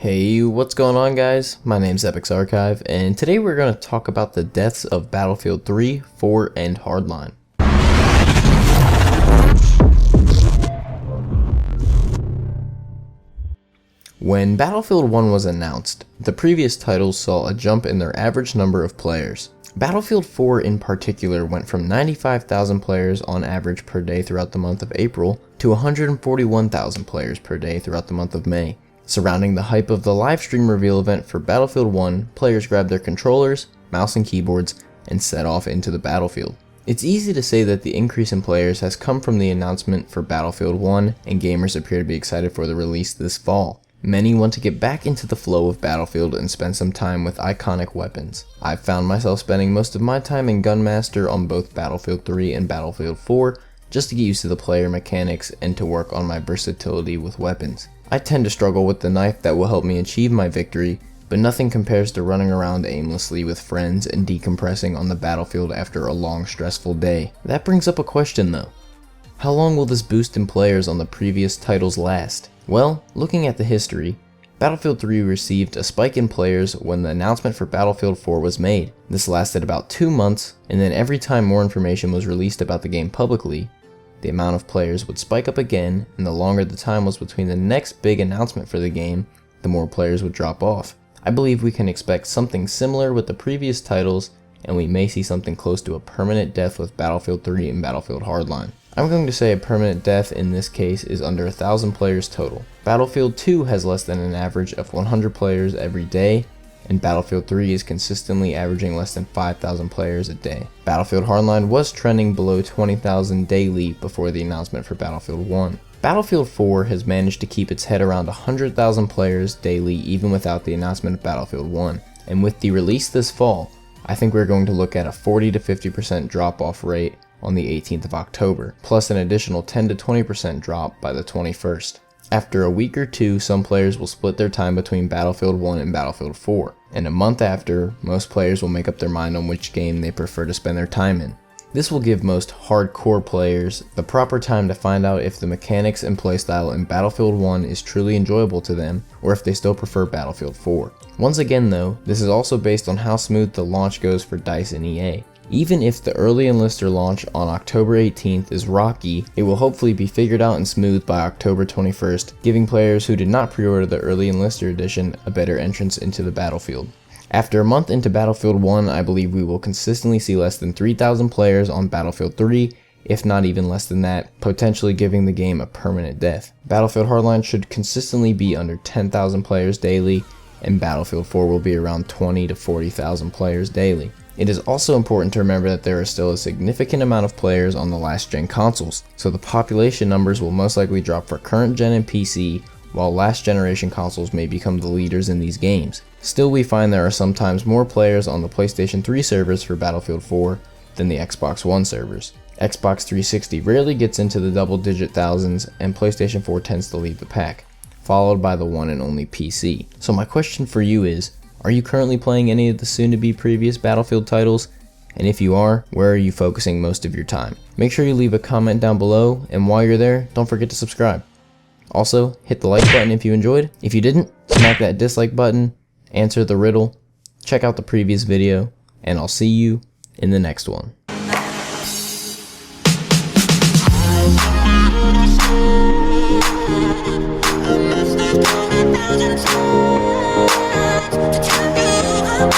Hey, what's going on guys? My name's EpicsArchive, and today we're going to talk about the deaths of Battlefield 3, 4, and Hardline. When Battlefield 1 was announced, the previous titles saw a jump in their average number of players. Battlefield 4 in particular went from 95,000 players on average per day throughout the month of April to 141,000 players per day throughout the month of May. Surrounding the hype of the livestream reveal event for Battlefield 1, players grabbed their controllers, mouse and keyboards, and set off into the battlefield. It's easy to say that the increase in players has come from the announcement for Battlefield 1, and gamers appear to be excited for the release this fall. Many want to get back into the flow of Battlefield and spend some time with iconic weapons. I've found myself spending most of my time in Gunmaster on both Battlefield 3 and Battlefield 4 just to get used to the player mechanics and to work on my versatility with weapons. I tend to struggle with the knife that will help me achieve my victory, but nothing compares to running around aimlessly with friends and decompressing on the battlefield after a long, stressful day. That brings up a question though. How long will this boost in players on the previous titles last? Well, looking at the history, Battlefield 3 received a spike in players when the announcement for Battlefield 4 was made. This lasted about 2 months, and then every time more information was released about the game publicly, the amount of players would spike up again, and the longer the time was between the next big announcement for the game, the more players would drop off. I believe we can expect something similar with the previous titles, and we may see something close to a permanent death with Battlefield 3 and Battlefield Hardline. I'm going to say a permanent death in this case is under 1,000 players total. Battlefield 2 has less than an average of 100 players every day, and Battlefield 3 is consistently averaging less than 5,000 players a day. Battlefield Hardline was trending below 20,000 daily before the announcement for Battlefield 1. Battlefield 4 has managed to keep its head around 100,000 players daily even without the announcement of Battlefield 1. And with the release this fall, I think we're going to look at a 40 to 50% drop-off rate on the 18th of October, plus an additional 10 to 20% drop by the 21st. After a week or two, some players will split their time between Battlefield 1 and Battlefield 4, and a month after, most players will make up their mind on which game they prefer to spend their time in. This will give most hardcore players the proper time to find out if the mechanics and playstyle in Battlefield 1 is truly enjoyable to them, or if they still prefer Battlefield 4. Once again though, this is also based on how smooth the launch goes for DICE and EA. Even if the early enlister launch on October 18th is rocky, it will hopefully be figured out and smooth by October 21st, giving players who did not pre-order the early enlister edition a better entrance into the battlefield. After a month into Battlefield 1, I believe we will consistently see less than 3,000 players on Battlefield 3, if not even less than that, potentially giving the game a permanent death. Battlefield Hardline should consistently be under 10,000 players daily, and Battlefield 4 will be around 20 to 40,000 players daily. It is also important to remember that there is still a significant amount of players on the last gen consoles, so the population numbers will most likely drop for current gen and PC, while last generation consoles may become the leaders in these games. Still, we find there are sometimes more players on the PlayStation 3 servers for Battlefield 4 than the Xbox One servers. Xbox 360 rarely gets into the double-digit thousands, and PlayStation 4 tends to lead the pack, followed by the one and only PC. So my question for you is, are you currently playing any of the soon-to-be previous Battlefield titles? And if you are, where are you focusing most of your time? Make sure you leave a comment down below, and while you're there, don't forget to subscribe. Also, hit the like button if you enjoyed. If you didn't, smack that dislike button, answer the riddle, check out the previous video, and I'll see you in the next one. I'm